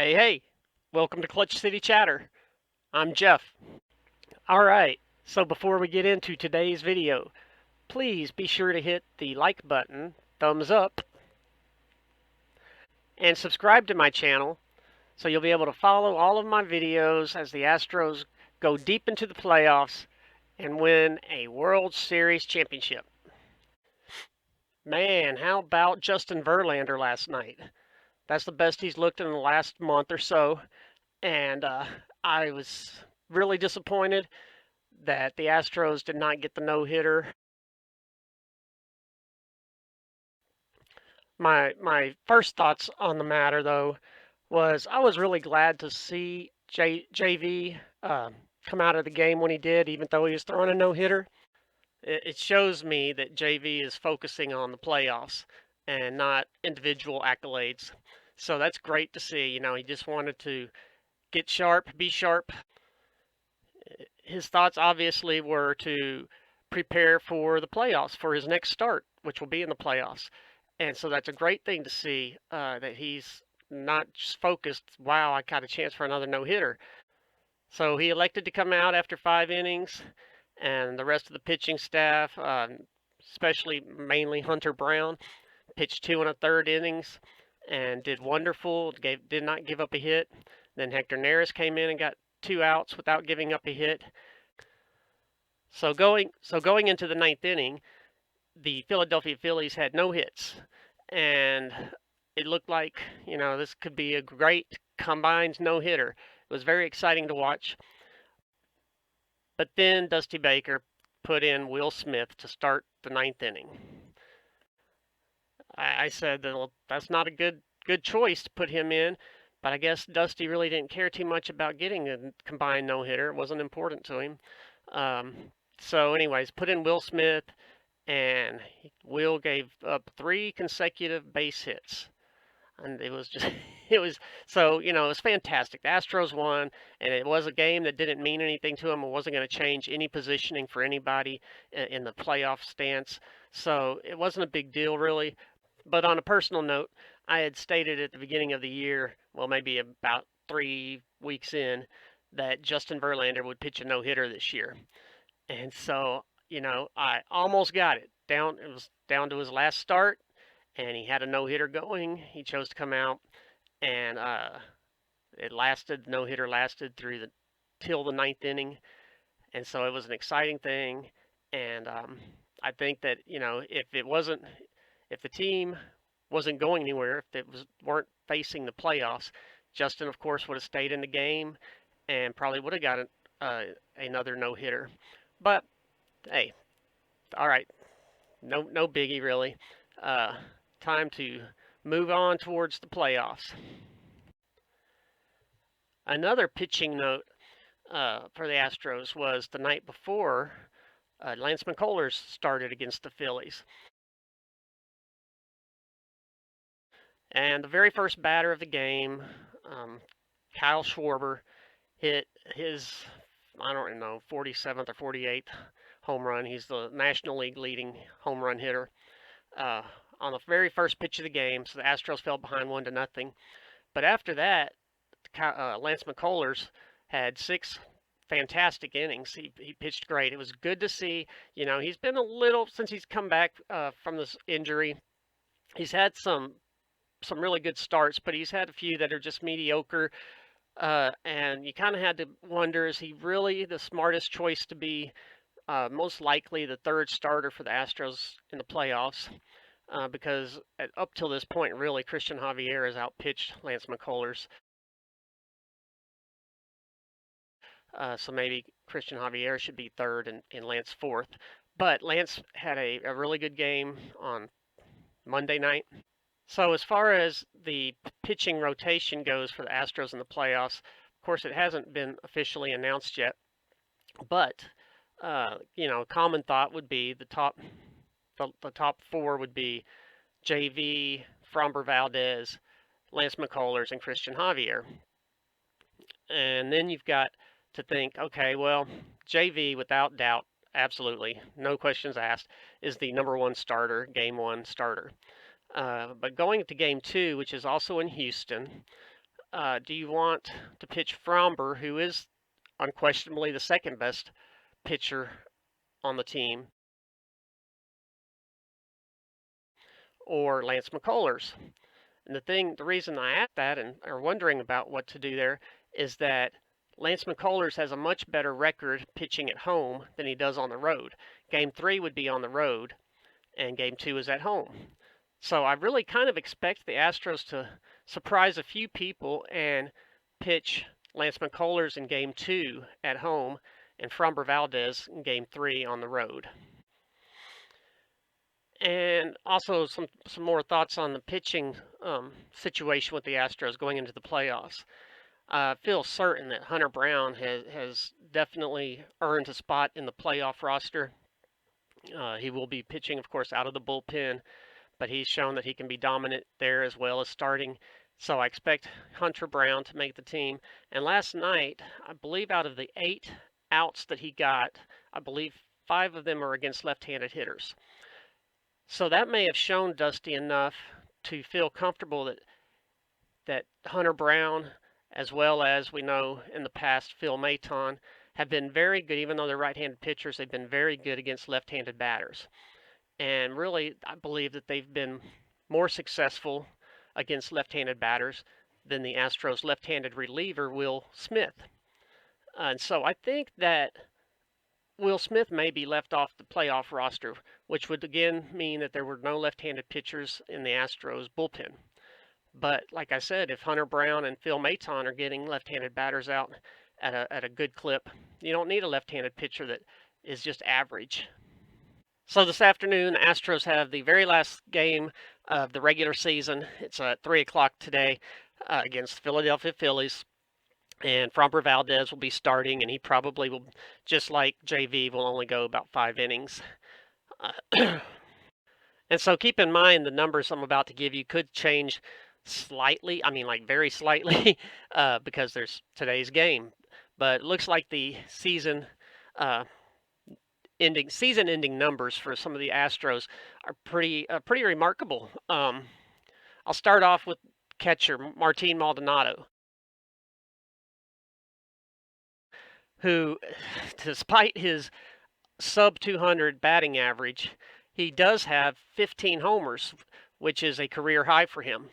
Hey, hey, welcome to Clutch City Chatter. I'm Jeff. All right, so before we get into today's video, please be sure to hit the like button, thumbs up, and subscribe to my channel so you'll be able to follow all of my videos as the Astros go deep into the playoffs and win a World Series championship. Man, how about Justin Verlander last night? That's the best he's looked in the last month or so, and I was really disappointed that the Astros did not get the no-hitter. My first thoughts on the matter, though, was I was really glad to see JV come out of the game when he did, even though he was throwing a no-hitter. It shows me that JV is focusing on the playoffs and not individual accolades. So that's great to see. You know, he just wanted to get sharp, be sharp. His thoughts obviously were to prepare for the playoffs, for his next start, which will be in the playoffs. And so that's a great thing to see that he's not just focused, wow, I got a chance for another no hitter. So he elected to come out after 5 innings, and the rest of the pitching staff, especially mainly Hunter Brown, pitched 2 1/3 innings and did wonderful, did not give up a hit. Then Hector Neris came in and got 2 outs without giving up a hit. So going into the ninth inning, the Philadelphia Phillies had no hits, and it looked like this could be a great combined no hitter. It was very exciting to watch. But then Dusty Baker put in Will Smith to start the ninth inning. I said that, well, that's not a good choice to put him in. But I guess Dusty really didn't care too much about getting a combined no-hitter. It wasn't important to him. So anyways, put in Will Smith, and Will gave up 3 consecutive base hits. And it was just, it was, so, it was fantastic. The Astros won, and it was a game that didn't mean anything to them. It wasn't going to change any positioning for anybody in the playoff stance. So it wasn't a big deal, really. But on a personal note, I had stated at the beginning of the year, well, maybe about 3 weeks in, that Justin Verlander would pitch a no-hitter this year. And so, I almost got it. It was down to his last start, and he had a no-hitter going. He chose to come out, and it lasted. The no-hitter lasted till the ninth inning, and so it was an exciting thing. And I think that if the team wasn't going anywhere, if it weren't facing the playoffs, Justin, of course, would have stayed in the game and probably would have gotten another no-hitter. But hey, all right, no biggie really. Time to move on towards the playoffs. Another pitching note for the Astros was the night before, Lance McCullers started against the Phillies. And the very first batter of the game, Kyle Schwarber, hit his, I don't know, 47th or 48th home run. He's the National League leading home run hitter. On the very first pitch of the game, so the Astros fell behind 1-0. But after that, Lance McCullers had 6 fantastic innings. He pitched great. It was good to see. He's been a little, since he's come back from this injury, he's had some really good starts, but he's had a few that are just mediocre. And you kind of had to wonder, is he really the smartest choice to be most likely the third starter for the Astros in the playoffs? Because up till this point, really, Christian Javier has outpitched Lance McCullers. So maybe Christian Javier should be third and Lance fourth. But Lance had a really good game on Monday night. So as far as the pitching rotation goes for the Astros in the playoffs, of course, it hasn't been officially announced yet. But common thought would be the top 4 would be JV, Framber Valdez, Lance McCullers, and Christian Javier. And then you've got to think, okay, well, JV, without doubt, absolutely, no questions asked, is the number 1 starter, game 1 starter. But going to game 2, which is also in Houston, Do you want to pitch Fromber, who is unquestionably the second best pitcher on the team, or Lance McCullers? And the reason I asked that and are wondering about what to do there is that Lance McCullers has a much better record pitching at home than he does on the road. Game 3 would be on the road, and Game 2 is at home. So I really kind of expect the Astros to surprise a few people and pitch Lance McCullers in Game 2 at home and Framber Valdez in Game 3 on the road. And also some more thoughts on the pitching situation with the Astros going into the playoffs. I feel certain that Hunter Brown has definitely earned a spot in the playoff roster. He will be pitching, of course, out of the bullpen, but he's shown that he can be dominant there as well as starting. So I expect Hunter Brown to make the team. And last night, I believe out of the 8 outs that he got, I believe 5 of them are against left-handed hitters. So that may have shown Dusty enough to feel comfortable that Hunter Brown, as well as we know in the past Phil Maton, have been very good. Even though they're right-handed pitchers, they've been very good against left-handed batters. And really, I believe that they've been more successful against left-handed batters than the Astros' left-handed reliever, Will Smith. And so I think that Will Smith may be left off the playoff roster, which would again mean that there were no left-handed pitchers in the Astros bullpen. But like I said, if Hunter Brown and Phil Maton are getting left-handed batters out at a good clip, you don't need a left-handed pitcher that is just average. So this afternoon, the Astros have the very last game of the regular season. It's at 3 o'clock today against the Philadelphia Phillies. And Framber Valdez will be starting, and he probably will, just like JV, will only go about 5 innings. And so keep in mind the numbers I'm about to give you could change slightly. I mean, like very slightly, because there's today's game. But it looks like the season ending numbers for some of the Astros are pretty remarkable. I'll start off with catcher Martin Maldonado, who, despite his sub 200 batting average, he does have 15 homers, which is a career high for him.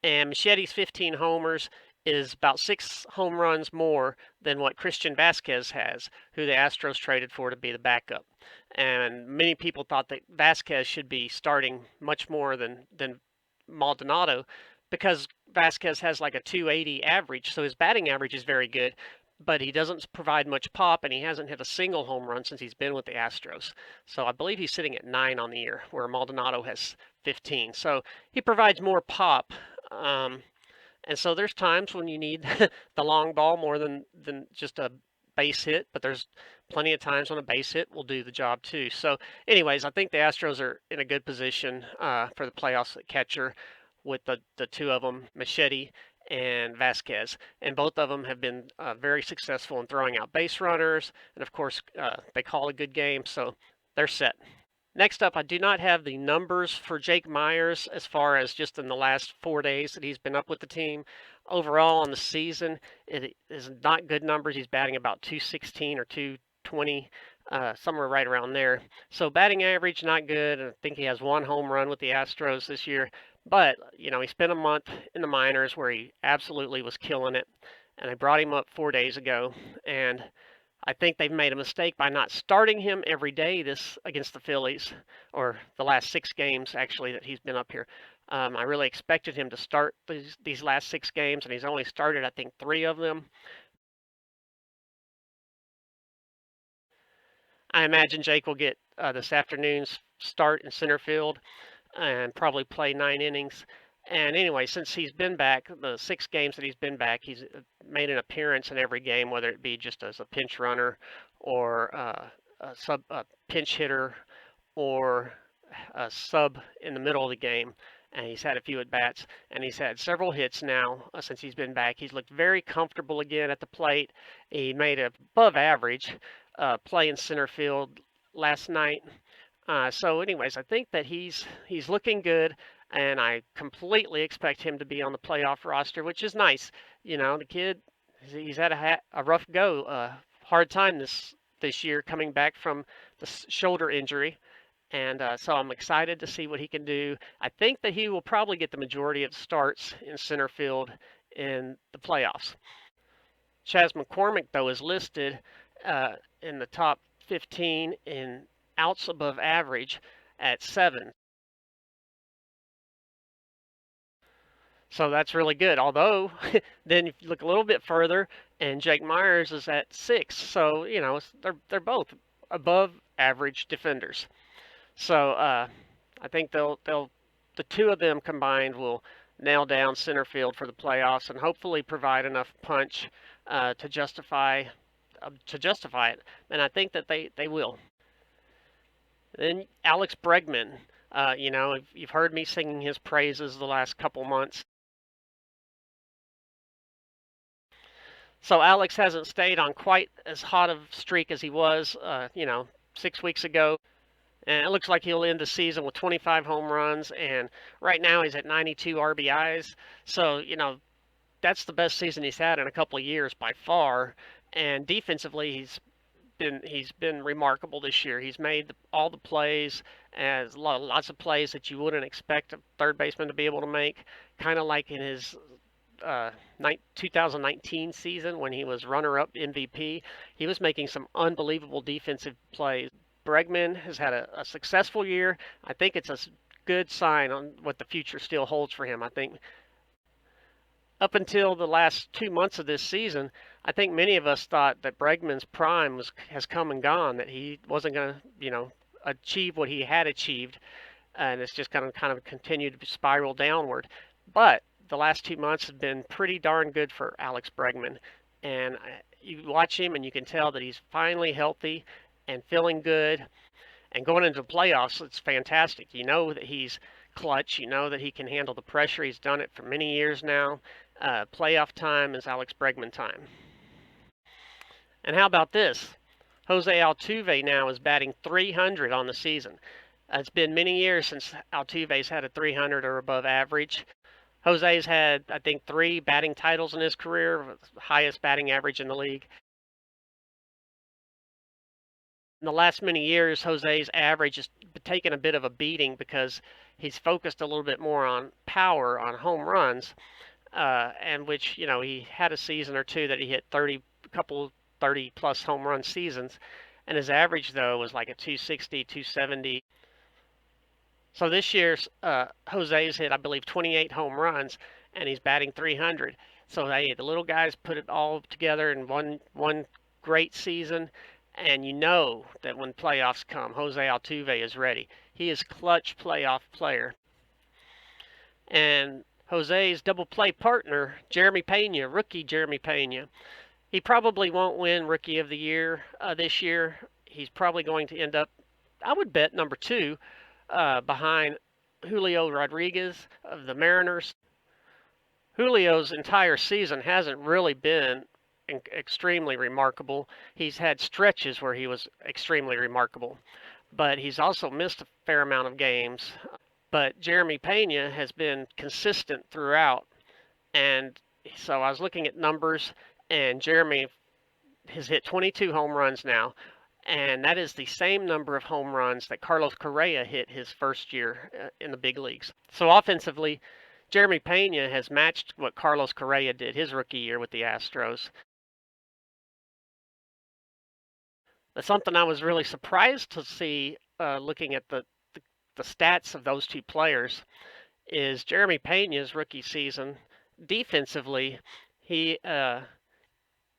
And Machete's 15 homers is about 6 home runs more than what Christian Vasquez has, who the Astros traded for to be the backup. And many people thought that Vasquez should be starting much more than Maldonado, because Vasquez has like a 280 average, so his batting average is very good, but he doesn't provide much pop, and he hasn't hit a single home run since he's been with the Astros. So I believe he's sitting at 9 on the year, where Maldonado has 15. So he provides more pop. And so there's times when you need the long ball more than just a base hit, but there's plenty of times when a base hit will do the job too. So anyways, I think the Astros are in a good position for the playoffs at catcher with the two of them, Machete and Vasquez. And both of them have been very successful in throwing out base runners. And of course, they call a good game, so they're set. Next up, I do not have the numbers for Jake Myers as far as just in the last 4 days that he's been up with the team. Overall on the season, it is not good numbers. He's batting about 216 or 220, somewhere right around there. So batting average, not good. I think he has 1 home run with the Astros this year. But, you know, he spent a month in the minors where he absolutely was killing it. And I brought him up 4 days ago. And I think they've made a mistake by not starting him every day this against the Phillies, or the last 6 games actually that he's been up here. I really expected him to start these last 6 games, and he's only started, I think, 3 of them. I imagine Jake will get this afternoon's start in center field and probably play 9 innings. And anyway, since he's been back, the 6 games that he's been back, he's made an appearance in every game, whether it be just as a pinch runner or a pinch hitter or a sub in the middle of the game. And he's had a few at-bats, and he's had several hits now since he's been back. He's looked very comfortable again at the plate. He made a above average play in center field last night. So, anyways, I think that he's looking good, and I completely expect him to be on the playoff roster, which is nice. You know, the kid, he's had a rough go, hard time this year coming back from the shoulder injury, and so I'm excited to see what he can do. I think that he will probably get the majority of starts in center field in the playoffs. Chas McCormick, though, is listed in the top 15 in outs above average at 7. So that's really good. Although, then if you look a little bit further, and Jake Myers is at 6. So, you know, they're both above average defenders. So I think the two of them combined will nail down center field for the playoffs and hopefully provide enough punch to justify it. And I think that they will. Then Alex Bregman, you know, you've heard me singing his praises the last couple months. So Alex hasn't stayed on quite as hot of a streak as he was, you know, 6 weeks ago. And it looks like he'll end the season with 25 home runs. And right now he's at 92 RBIs. So, you know, that's the best season he's had in a couple of years by far. And defensively, he's been remarkable this year. He's made all the plays, as lots of plays that you wouldn't expect a third baseman to be able to make. Kind of like in his 2019 season when he was runner-up MVP. He was making some unbelievable defensive plays. Bregman has had a successful year. I think it's a good sign on what the future still holds for him. I think up until the last 2 months of this season, I think many of us thought that Bregman's prime has come and gone, that he wasn't going to, you know, achieve what he had achieved, and it's just going to kind of continue to spiral downward. But the last 2 months have been pretty darn good for Alex Bregman, and you watch him and you can tell that he's finally healthy and feeling good. And going into the playoffs, it's fantastic. You know that he's clutch. You know that he can handle the pressure. He's done it for many years now. Playoff time is Alex Bregman time. And how about this? Jose Altuve now is batting 300 on the season. It's been many years since Altuve's had a 300 or above average. Jose's had, I think, 3 batting titles in his career, highest batting average in the league. In the last many years, Jose's average has taken a bit of a beating because he's focused a little bit more on power, on home runs, and which, you know, he had a season or two that he hit 30 plus home run seasons, and his average though was like a 260, 270. So this year's Jose's hit, I believe, 28 home runs, and he's batting 300. So hey, the little guys put it all together in one great season, and you know that when playoffs come, Jose Altuve is ready. He is clutch playoff player. And Jose's double play partner, Jeremy Pena, rookie Jeremy Pena, he probably won't win Rookie of the Year this year. He's probably going to end up, I would bet, number 2 behind Julio Rodriguez of the Mariners. Julio's entire season hasn't really been extremely remarkable. He's had stretches where he was extremely remarkable, but he's also missed a fair amount of games. But Jeremy Pena has been consistent throughout, and so I was looking at numbers, and Jeremy has hit 22 home runs now, and that is the same number of home runs that Carlos Correa hit his first year in the big leagues. So offensively, Jeremy Pena has matched what Carlos Correa did his rookie year with the Astros. That's something I was really surprised to see looking at the stats of those two players is Jeremy Pena's rookie season. Defensively, he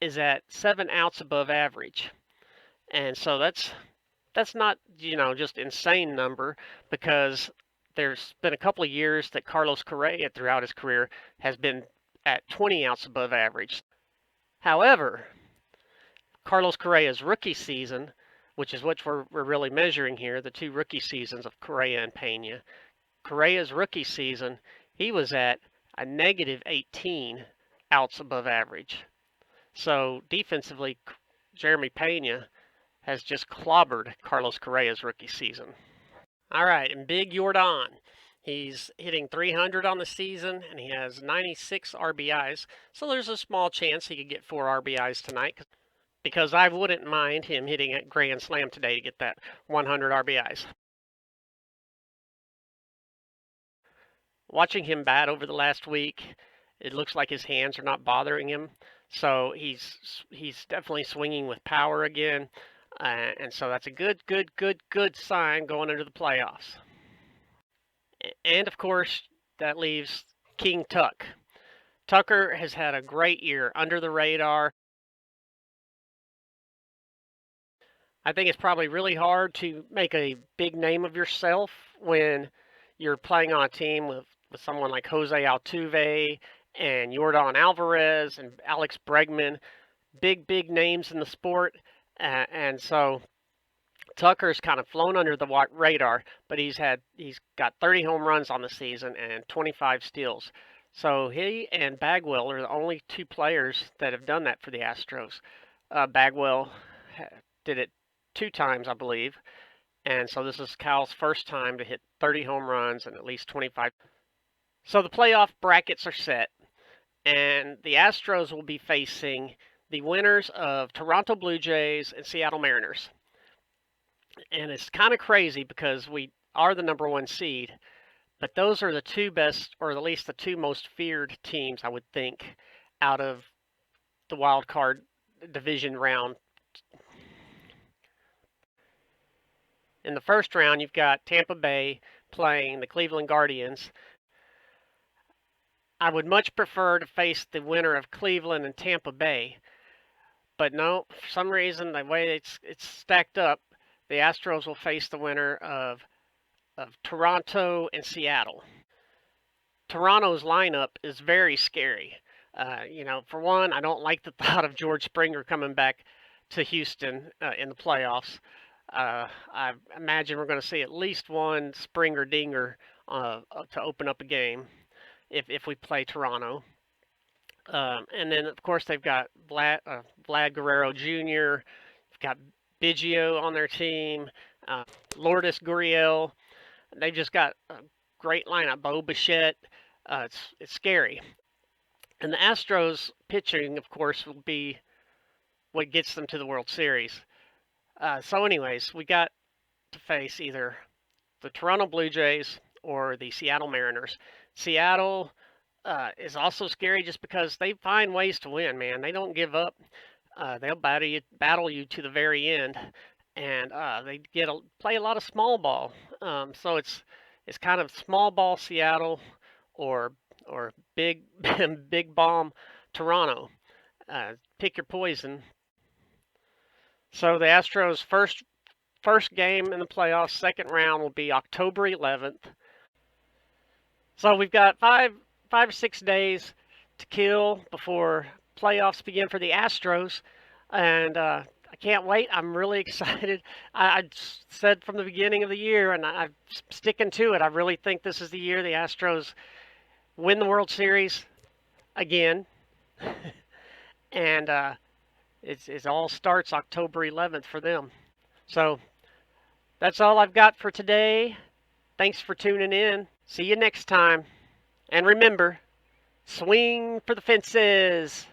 is at 7 outs above average. And so that's not, you know, just insane number, because there's been a couple of years that Carlos Correa throughout his career has been at 20 outs above average. However, Carlos Correa's rookie season, which is what we're really measuring here, the 2 rookie seasons of Correa and Pena. Correa's rookie season, he was at a negative 18 outs above average. So defensively, Jeremy Pena has just clobbered Carlos Correa's rookie season. All right, and Big Jordan. He's hitting 300 on the season, and he has 96 RBIs. So there's a small chance he could get 4 RBIs tonight, because I wouldn't mind him hitting a grand slam today to get that 100 RBIs. Watching him bat over the last week, it looks like his hands are not bothering him. So he's definitely swinging with power again, and so that's a good sign going into the playoffs. And of course, that leaves King Tuck. Tucker has had a great year under the radar. I think it's probably really hard to make a big name of yourself when you're playing on a team with someone like Jose Altuve and Yordan Alvarez and Alex Bregman, big names in the sport. And so Tucker's kind of flown under the radar, but he's got 30 home runs on the season and 25 steals. So he and Bagwell are the only two players that have done that for the Astros. Bagwell did it 2 times, I believe, and so this is Cal's first time to hit 30 home runs and at least 25. So the playoff brackets are set, and the Astros will be facing the winners of Toronto Blue Jays and Seattle Mariners. And it's kind of crazy because we are the number 1 seed, but those are the 2 best, or at least the 2 most feared teams, I would think, out of the wild card division round. In the first round, you've got Tampa Bay playing the Cleveland Guardians. I would much prefer to face the winner of Cleveland and Tampa Bay, but no, for some reason, the way it's stacked up, the Astros will face the winner of Toronto and Seattle. Toronto's lineup is very scary. For one, I don't like the thought of George Springer coming back to Houston in the playoffs. I imagine we're going to see at least one Springer dinger to open up a game if we play Toronto. And then, of course, they've got Vlad Guerrero Jr., they've got Biggio on their team, Lourdes Gurriel. They've just got a great lineup. Bo Bichette. It's scary. And the Astros pitching, of course, will be what gets them to the World Series. So anyways, we got to face either the Toronto Blue Jays or the Seattle Mariners. Seattle is also scary just because they find ways to win, man. They don't give up. They'll battle you to the very end, and they play a lot of small ball. So it's kind of small ball Seattle or big big bomb Toronto. Pick your poison. So the Astros' first game in the playoffs, second round, will be October 11th. So we've got five or 6 days to kill before playoffs begin for the Astros, and I can't wait. I'm really excited. I said from the beginning of the year, and I'm sticking to it. I really think this is the year the Astros win the World Series again, and it all starts October 11th for them. So that's all I've got for today. Thanks for tuning in. See you next time. And remember, swing for the fences.